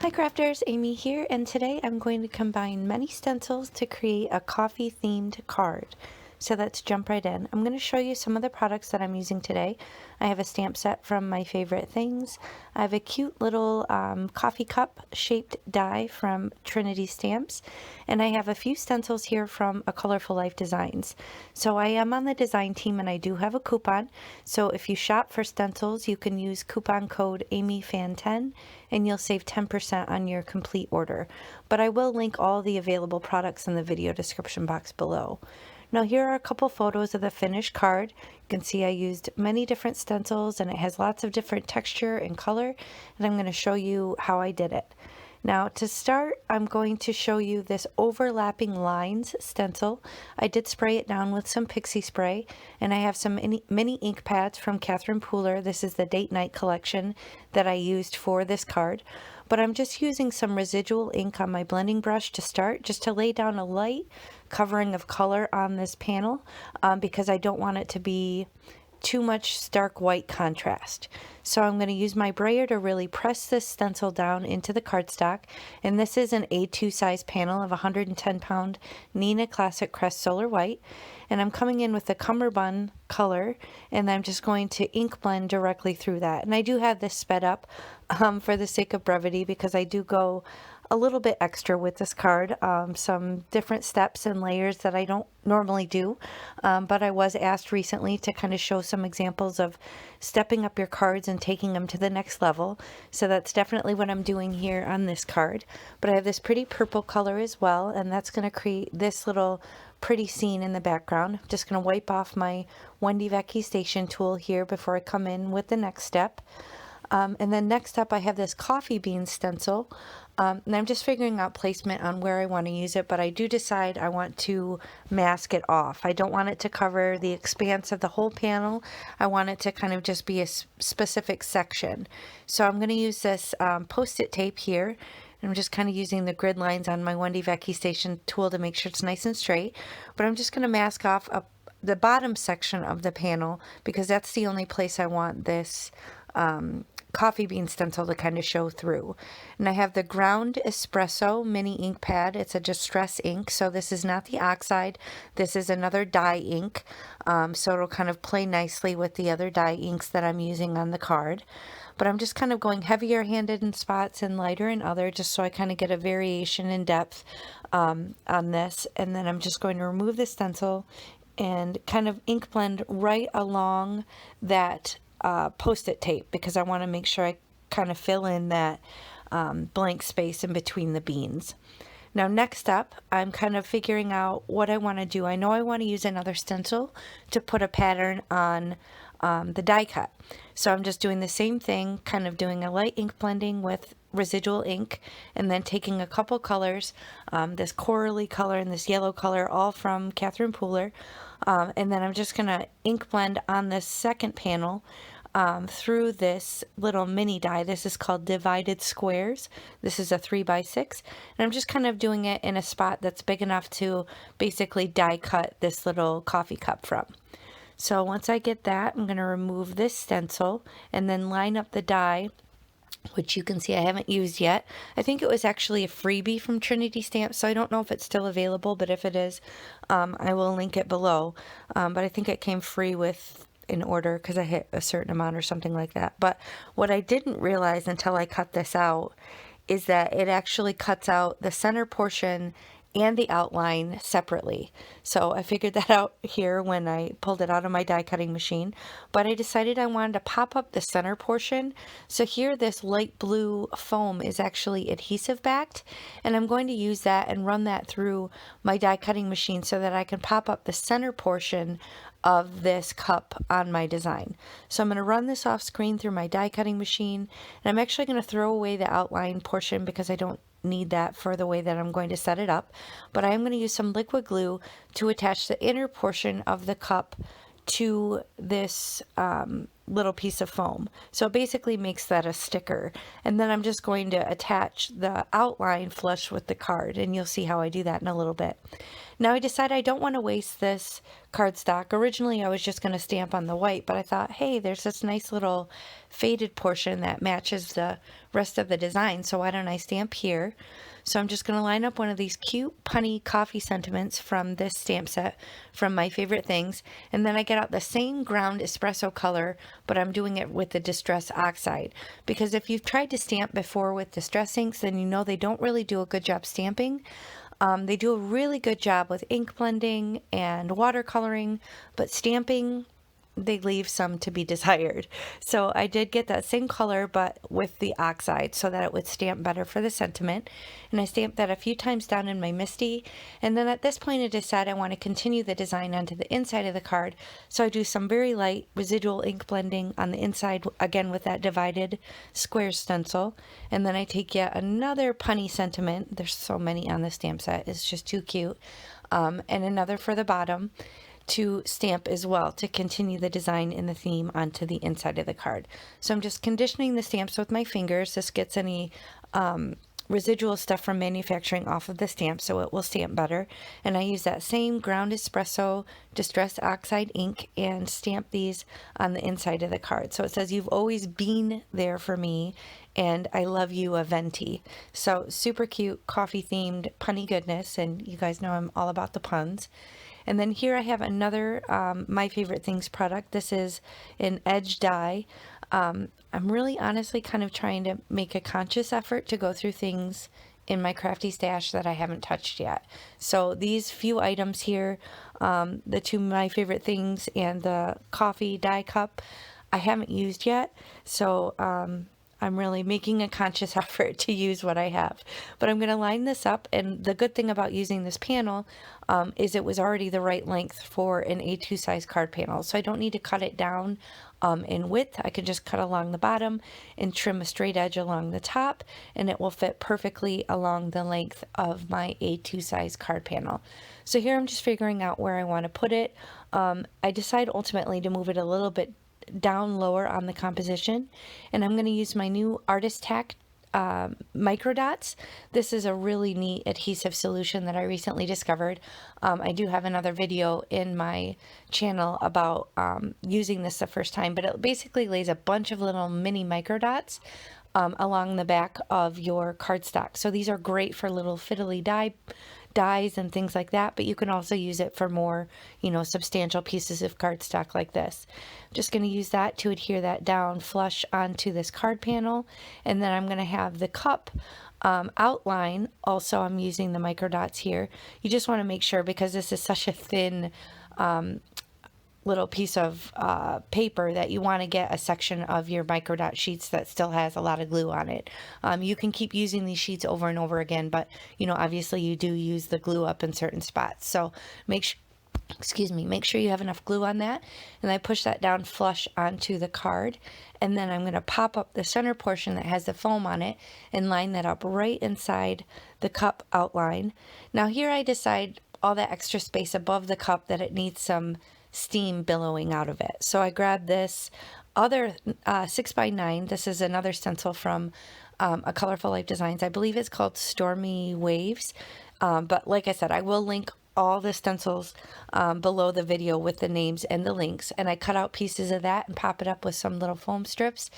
Hi crafters, Amy here, and today I'm going to combine many stencils to create a coffee themed card. So let's jump right in. I'm going to show you some of the products that I'm using today. I have a stamp set from My Favorite Things. I have a cute little coffee cup shaped die from Trinity Stamps, and I have a few stencils here from A Colorful Life Designs. So I am on the design team and I do have a coupon. So if you shop for stencils, you can use coupon code AmyFan10 and you'll save 10% on your complete order. But I will link all the available products in the video description box below. Now here are a couple photos of the finished card. You can see I used many different stencils and it has lots of different texture and color, and I'm going to show you how I did it. Now to start, I'm going to show you this overlapping lines stencil. I did spray it down with some pixie spray, and I have some mini ink pads from Catherine Pooler. This is the Date Night collection that I used for this card. But I'm just using some residual ink on my blending brush to start, just to lay down a light covering of color on this panel because I don't want it to be too much stark white contrast. So I'm going to use my brayer to really press this stencil down into the cardstock, and this is an A2 size panel of 110 pound Neenah Classic Crest Solar White, and I'm coming in with the cummerbund color, and I'm just going to ink blend directly through that. And I do have this sped up for the sake of brevity because I do go a little bit extra with this card, some different steps and layers that I don't normally do, but I was asked recently to kind of show some examples of stepping up your cards and taking them to the next level. So that's definitely what I'm doing here on this card. But I have this pretty purple color as well, and that's going to create this little pretty scene in the background. I'm just going to wipe off my Wendy Vecchi station tool here before I come in with the next step. And then next up I have this coffee bean stencil, and I'm just figuring out placement on where I want to use it, but I do decide I want to mask it off. I don't want it to cover the expanse of the whole panel. I want it to kind of just be a specific section. So I'm going to use this post-it tape here. I'm just kind of using the grid lines on my Wendy Vecchi station tool to make sure it's nice and straight, but I'm just going to mask off the bottom section of the panel because that's the only place I want this coffee bean stencil to kind of show through. And I have the Ground Espresso mini ink pad. It's a distress ink, so this is not the oxide. This is another dye ink, so it'll kind of play nicely with the other dye inks that I'm using on the card. But I'm just kind of going heavier handed in spots and lighter in other, just so I kind of get a variation in depth on this. And then I'm just going to remove the stencil and kind of ink blend right along that post-it tape because I want to make sure I kind of fill in that blank space in between the beans. Now next up, I'm kind of figuring out what I want to do. I know I want to use another stencil to put a pattern on the die cut. So I'm just doing the same thing, kind of doing a light ink blending with residual ink and then taking a couple colors, this corally color and this yellow color, all from Catherine Pooler. And then I'm just going to ink blend on this second panel through this little mini die. This is called Divided Squares. This is a 3x6, and I'm just kind of doing it in a spot that's big enough to basically die cut this little coffee cup from. So once I get that, I'm going to remove this stencil and then line up the die, which you can see I haven't used yet. I think it was actually a freebie from Trinity Stamps, so I don't know if it's still available, but if it is, I will link it below. But I think it came free with an order because I hit a certain amount or something like that. But what I didn't realize until I cut this out is that it actually cuts out the center portion and the outline separately. So I figured that out here when I pulled it out of my die cutting machine, but I decided I wanted to pop up the center portion. So here this light blue foam is actually adhesive backed, and I'm going to use that and run that through my die cutting machine so that I can pop up the center portion of this cup on my design. So I'm going to run this off screen through my die cutting machine, and I'm actually going to throw away the outline portion because I don't need that for the way that I'm going to set it up, but I am going to use some liquid glue to attach the inner portion of the cup to this little piece of foam. So it basically makes that a sticker. And then I'm just going to attach the outline flush with the card, and you'll see how I do that in a little bit. Now I decided I don't want to waste this cardstock. Originally I was just going to stamp on the white, but I thought, hey, there's this nice little faded portion that matches the rest of the design, so why don't I stamp here? So I'm just going to line up one of these cute punny coffee sentiments from this stamp set from My Favorite Things, and then I get out the same ground espresso color, but I'm doing it with the Distress Oxide, because if you've tried to stamp before with Distress inks, then you know they don't really do a good job stamping. They do a really good job with ink blending and watercoloring, but stamping, they leave some to be desired. So I did get that same color, but with the oxide so that it would stamp better for the sentiment. And I stamped that a few times down in my Misty. And then at this point I decided I want to continue the design onto the inside of the card. So I do some very light residual ink blending on the inside, again with that divided square stencil. And then I take yet another punny sentiment. There's so many on the stamp set. It's just too cute. And another for the bottom to stamp as well to continue the design and the theme onto the inside of the card. So I'm just conditioning the stamps with my fingers. This gets any residual stuff from manufacturing off of the stamp so it will stamp better. And I use that same ground espresso Distress Oxide ink and stamp these on the inside of the card. So it says, "You've always been there for me and I love you, a venti." So super cute coffee themed punny goodness, and you guys know I'm all about the puns. And then here I have another My Favorite Things product. This is an edge die. I'm really honestly kind of trying to make a conscious effort to go through things in my crafty stash that I haven't touched yet. So these few items here, the two My Favorite Things and the coffee die cup, I haven't used yet. So I'm really making a conscious effort to use what I have. But I'm going to line this up, and the good thing about using this panel is it was already the right length for an A2 size card panel. So I don't need to cut it down in width. I can just cut along the bottom and trim a straight edge along the top, and it will fit perfectly along the length of my A2 size card panel. So here I'm just figuring out where I want to put it. I decide ultimately to move it a little bit down lower on the composition, and I'm going to use my new Artist Tack micro dots. This is a really neat adhesive solution that I recently discovered. I do have another video in my channel about using this the first time, but it basically lays a bunch of little mini micro dots along the back of your cardstock. So these are great for little fiddly dies and things like that, but you can also use it for more, substantial pieces of cardstock like this. I'm just going to use that to adhere that down flush onto this card panel, and then I'm going to have the cup outline. Also, I'm using the micro dots here. You just want to make sure, because this is such a thin little piece of paper, that you want to get a section of your microdot sheets that still has a lot of glue on it. You can keep using these sheets over and over again, but obviously you do use the glue up in certain spots. So make sure you have enough glue on that. And I push that down flush onto the card, and then I'm going to pop up the center portion that has the foam on it and line that up right inside the cup outline. Now here I decide all that extra space above the cup that it needs some steam billowing out of it. So I grabbed this other 6x9. This is another stencil from a Colorful Life Designs. I believe it's called Stormy Waves. But like I said, I will link all the stencils below the video with the names and the links. And I cut out pieces of that and pop it up with some little foam strips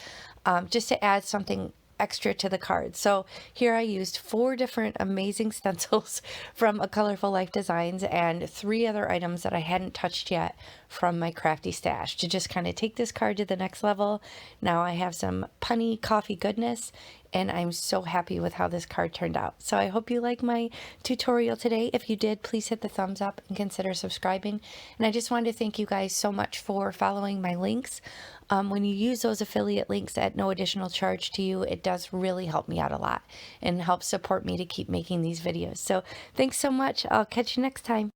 just to add something extra to the card. So here I used 4 different amazing stencils from a Colorful Life Designs and 3 other items that I hadn't touched yet from my crafty stash to just kind of take this card to the next level. Now I have some punny coffee goodness, and I'm so happy with how this card turned out. So I hope you like my tutorial today. If you did, please hit the thumbs up and consider subscribing. And I just wanted to thank you guys so much for following my links. When you use those affiliate links at no additional charge to you, it does really help me out a lot and help support me to keep making these videos. So thanks so much. I'll catch you next time.